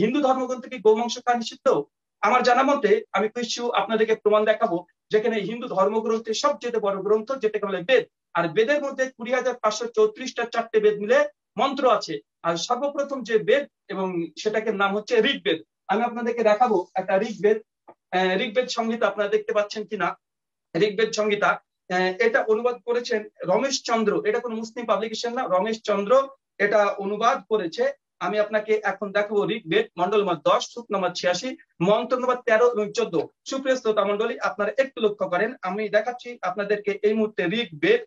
হিন্দু ধর্মগ্রন্থে কি গোমাংস খাওয়া নিষিদ্ধ? আমার জানা মতে আমি কিছু আপনাদেরকে প্রমাণ দেখাবো, যেখানে হিন্দু ধর্মগ্রন্থে সবচেয়ে বড় গ্রন্থ যেটাকে বলে বেদ, আর বেদের মধ্যে 20,534টা চারটে বেদ মিলে মন্ত্র আছে। আর সর্বপ্রথম যে বেদ এবং সেটাকে নাম হচ্ছে ঋগ্বেদ। আমি আপনাদেরকে দেখাবো একটা ঋগ্বেদ, ঋগ্বেদ সংহিতা আপনারা দেখতে পাচ্ছেন কিনা। ঋগ্বেদ সংহিতা এটা অনুবাদ করেছেন রমেশ চন্দ্র, এটা কোনো মুসলিম পাবলিকেশন না, রমেশ চন্দ্র এটা অনুবাদ করেছে। আমি আপনাকে এখন দেখাবো ঋগ্বেদ মন্ডল নম্বর 10 সূক্ত নম্বর 86 মন্ত্র নম্বর 13 এবং 14। সুপ্রিয় শ্রোতা মন্ডলী, আপনারা একটু লক্ষ্য করেন, আমি দেখাচ্ছি আপনাদেরকে এই মুহূর্তে ঋগ্বেদ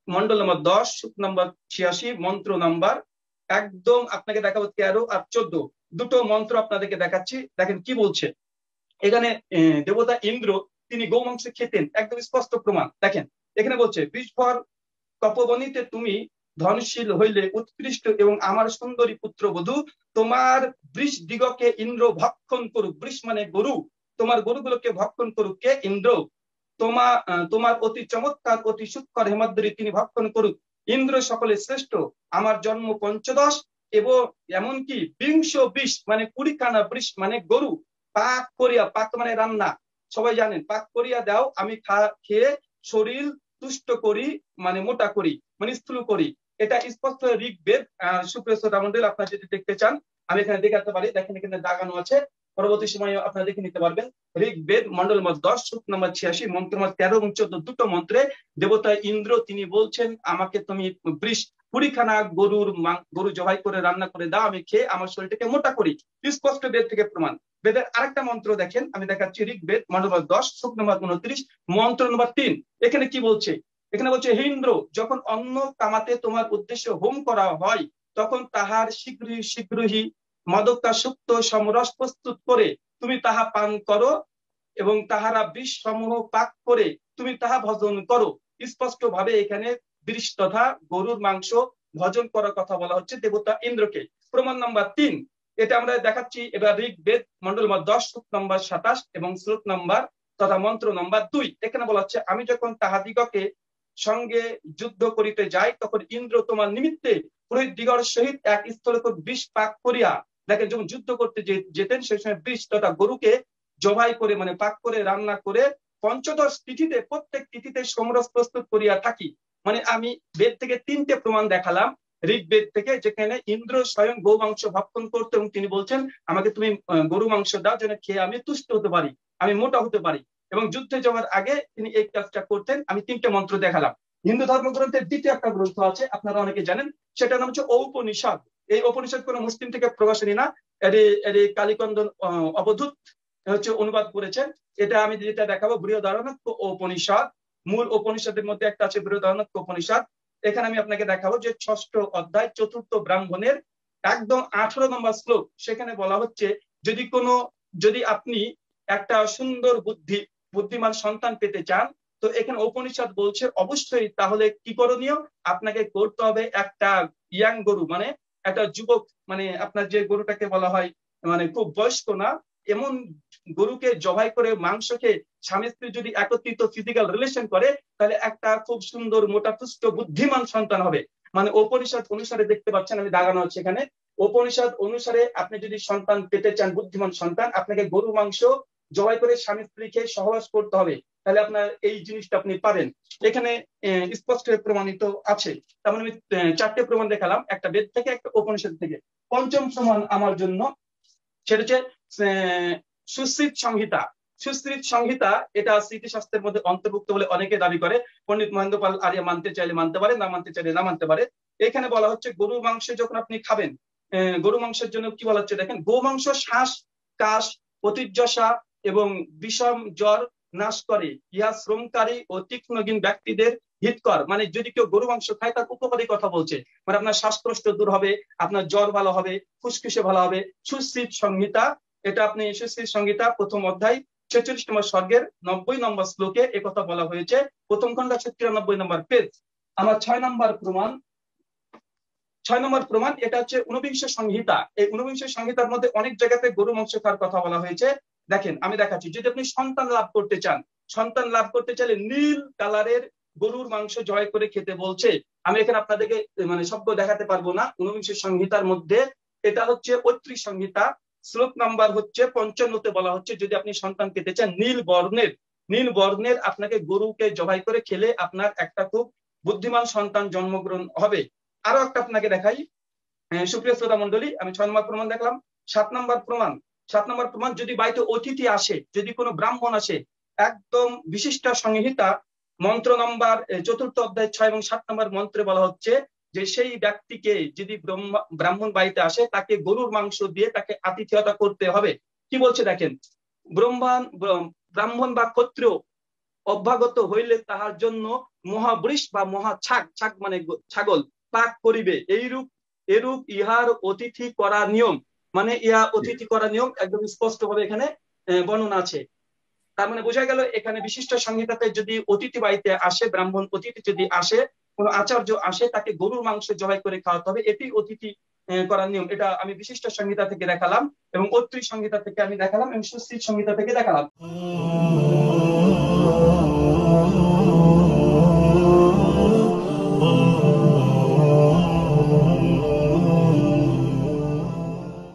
মন্ডল নম্বর 10 সূক্ত নম্বর 86 মন্ত্র নাম্বার একদম আপনাকে দেখাবো 13 আর 14, দুটো মন্ত্র আপনাদেরকে দেখাচ্ছি। দেখেন কি বলছে এখানে। দেবতা ইন্দ্র তিনি গৌমাংস খেতেন, একদম স্পষ্ট প্রমাণ। দেখেন এখানে বলছে, বিষভর তপবনীতে তুমি ধনশীল হইলে উৎকৃষ্ট এবং আমার সুন্দরী পুত্রবধূ, তোমার বৃষ দিগকে ইন্দ্র ভক্ষণ করুক। বৃষ মানে গরু, তোমার গরুগুলোকে ভক্ষণ করুক কে? ইন্দ্র। তোমার অতি চমৎকার অতি সূক্ষ্ম হেমাদ্রি তিনি ভক্ষণ করুক। ইন্দ্র সকলে শ্রেষ্ঠ, আমার জন্ম 15 এবং এমনকি 20 মানে 20খানা বৃষ মানে গরু পাক করিয়া, পাক মানে রান্না, সবাই জানেন পাক করিয়া দাও, আমি খেয়ে শরীর তুষ্ট করি, মানে মোটা করি, মানে স্থূল করি। এটা স্পষ্ট ঋগ্বেদ। সুপ্রিয় শ্রোতা মণ্ডলী, আপনারা যদি দেখতে চান আমি এখানে দেখাতে পারি, দেখেন এখানে দাগানো আছে, পরবর্তী সময়ে আপনারা দেখে নিতে পারবেন। ঋগ্বেদ মন্ডল নম্বর 10 সূক্ত নম্বর 86 মন্ত্র নম্বর 13 এবং 14, দুটো মন্ত্রে দেবতা ইন্দ্র তিনি বলছেন, আমাকে তুমি বৃষ 20খানা গরু জবাই করে রান্না করে দাও, আমি খেয়ে আমার শরীরটাকে মোটা করি। স্পষ্ট বেদ থেকে প্রমাণ। বেদের আরেকটা মন্ত্র দেখেন, আমি দেখাচ্ছি ঋগ্বেদ মন্ডল নম্বর 10 সূক্ত নম্বর 29 মন্ত্র নম্বর 3। এখানে কি বলছে? এখানে বলছে, হে ইন্দ্র, যখন অন্ন কামাতে তোমার উদ্দেশ্যে হোম করা হয়, তখন তাহার শীঘ্রই মাদকাসক্ত সমরস প্রস্তুত করে তুমি তাহা পান করো এবং তাহারা বৃষ সমূহ পাক করে তুমি তাহা ভজন করো। স্পষ্ট ভাবে এখানে বৃষ তথা গরুর মাংস ভজন করার কথা বলা হচ্ছে দেবতা ইন্দ্রকে। প্রমাণ নাম্বার 3, এটা আমরা দেখাচ্ছি এবার ঋগ্বেদ মন্ডল নম্বর 10 সূক্ত নম্বর 27 এবং শ্লোক নাম্বার তথা মন্ত্র নাম্বার 2। এখানে বলা হচ্ছে, আমি যখন তাহাদিগকে সঙ্গে যুদ্ধ করিতে যাই, তখন ইন্দ্র তোমার নিমিত্তে পুরোহিত দিগর সহিত এক স্থলে বৃষ পাক করিয়া, দেখেন যখন যুদ্ধ করতে যেতেন সেই সময় বৃষ তথা গরুকে জবাই করে মানে পাক করে রান্না করে 15 তিথিতে, প্রত্যেক তিথিতে সমরস প্রস্তুত করিয়া থাকি। মানে আমি বেদ থেকে 3টে প্রমাণ দেখালাম ঋগ্বেদ থেকে, যেখানে ইন্দ্র স্বয়ং গৌ মাংস ভক্ষণ করতো এবং তিনি বলছেন, আমাকে তুমি গরু মাংস দাও যেন খেয়ে আমি তুষ্ট হতে পারি, আমি মোটা হতে পারি। এবং যুদ্ধে যাওয়ার আগে তিনি এই কাজটা করতেন। আমি 3টে মন্ত্র দেখালাম। হিন্দু ধর্মগ্রন্থের দ্বিতীয় একটা গ্রন্থ আছে, আপনারা অনেকে জানেন, সেটার নাম হচ্ছে ঔপনিষদ। এই উপনিষদ কোন মুসলিম থেকে প্রকাশনী না, এর কালীকন্দন অবধূত হচ্ছে অনুবাদ করেছেন। এটা আমি যেটা দেখাবো বৃহদারণ্যক উপনিষদ, মূল উপনিষদের মধ্যে একটা আছে বৃহদারণ্যক উপনিষদ। এখানে আমি আপনাকে দেখাবো যে 6ষ্ঠ অধ্যায় 4র্থ ব্রাহ্মণের একদম 18 নম্বর শ্লোক। সেখানে বলা হচ্ছে, যদি আপনি একটা সুন্দর বুদ্ধিমান সন্তান পেতে চান, তো এখানে উপনিষদ বলছে অবশ্যই তাহলে কি করণীয়, আপনাকে করতে হবে একটা ইয়াং গরু, মানে একটা যুবক, মানে আপনার যে গরুটাকে বলা হয় মানে খুব বয়স্ক না, এমন গরুকে জবাই করে মাংস খেয়ে স্বামী স্ত্রী যদি একত্রিত ফিজিক্যাল রিলেশন করে, তাহলে একটা খুব সুন্দর মোটা পুষ্ট বুদ্ধিমান সন্তান হবে। মানে উপনিষদ অনুসারে দেখতে পাচ্ছেন আমি দাগানো আছে এখানে, উপনিষদ অনুসারে আপনি যদি সন্তান পেতে চান, বুদ্ধিমান সন্তান, আপনাকে গরু মাংস জবাই করে স্বামী স্ত্রীকে সহবাস করতে হবে, তাহলে আপনার এই জিনিসটা আপনি পাবেন। এখানে স্পষ্ট প্রমাণিত আছে। তার মানে আমি 4টে প্রমাণ দেখালাম, একটা বেদ থেকে, একটা উপনিষদ থেকে। পঞ্চম প্রমাণ আমার জন্য সেটা হচ্ছে সুশ্রীত সংহিতা। সুশ্রীত সংহিতা এটা স্মৃতিশাস্ত্রের মধ্যে অন্তর্ভুক্ত বলে অনেকে দাবি করে। পণ্ডিত মহেন্দ্র পাল আরিয়া মানতে চাইলে মানতে পারে, না মানতে চাইলে না মানতে পারে। এখানে বলা হচ্ছে, গরুর মাংস যখন আপনি খাবেন, গরু মাংসের জন্য কি বলা হচ্ছে দেখেন, গো মাংস শ্বাস কাশ প্রতিযশা এবং বিষম জ্বর নাশ করে, ইহা শ্রমকারী ও তীক্ষ্ণজ্ঞান ব্যক্তিদের হিতকর। মানে যদি কেউ গরু মাংস খায় তার উপকারী কথা বলছে, মানে আপনার শ্বাসকষ্ট দূর হবে, আপনার জ্বর ভালো হবে, ফুসফুসে ভালো হবে। সুশ্রীত সংহিতা, এটা আপনি সুশ্রীত সংহিতা 1ম অধ্যায় 46 নম্বর স্বর্গের 90 নম্বর শ্লোকে একথা বলা হয়েছে, 1ম খণ্ড 93 নম্বর পেজ। আমার 6 নম্বর প্রমাণ এটা হচ্ছে ঊনবিংশ সংহিতা। এই ঊনবিংশ সংহিতার মধ্যে অনেক জায়গাতে গরু মাংস খাওয়ার কথা বলা হয়েছে। দেখেন আমি দেখাচ্ছি, যদি আপনি সন্তান লাভ করতে চান, সন্তান লাভ করতে চাইলে নীল কালারের গরুর মাংস জবাই করে খেতে বলছে। আমি এখানে আপনাদেরকে মানে শব্দ দেখাতে পারবো না। ঊনবিংশ সংহিতার মধ্যে এটা হচ্ছে ঐত্রী সংহিতা শ্লোক নাম্বার হচ্ছে 55-তে বলা হচ্ছে যদি আপনি সন্তান পেতে চান নীল বর্ণের আপনাকে গরুকে জবাই করে খেলে আপনার একটা খুব বুদ্ধিমান সন্তান জন্মগ্রহণ হবে। আরো একটা আপনাকে দেখাই, সুপ্রিয় শ্রোতা মন্ডলী, আমি 6 নম্বর প্রমাণ দেখলাম। 7 নম্বর প্রমাণ যদি বাড়িতে অতিথি আসে, যদি কোনো ব্রাহ্মণ আসে, একদম বিশিষ্ট সংহিতা মন্ত্র নম্বর 4th অধ্যায় 6 এবং 7 নম্বর মন্ত্রে বলা হচ্ছে যে সেই ব্যক্তিকে যদি ব্রাহ্মণ বাড়িতে আসে তাকে গরুর মাংস দিয়ে তাকে আতিথেয়তা করতে হবে। কি বলছে দেখেন, ব্রাহ্মণ বা ক্ষত্রিয় অভ্যাগত হইলে তাহার জন্য মহাবৃষ বা ছাগ মানে ছাগল পাক করিবে, এরূপ ইহার অতিথি করা নিয়ম। মানে ইহা অতিথি করা নিয়ম একদম স্পষ্ট ভাবে এখানে বর্ণনা আছে। তার মানে বোঝা গেল এখানে বিশিষ্ট সংহিতাতে যদি অতিথি বাড়িতে আসে, ব্রাহ্মণ অতিথি যদি আসে, কোন আচার্য আসে, তাকে গরুর মাংস জবাই করে খাওয়াতে হবে, এটি অতিথি করার নিয়ম। এটা আমি বিশিষ্ট সংহিতা থেকে দেখালাম এবং অত্রি সংহিতা থেকে আমি দেখালাম এবং সুশ্রী সংহিতা থেকে দেখালাম।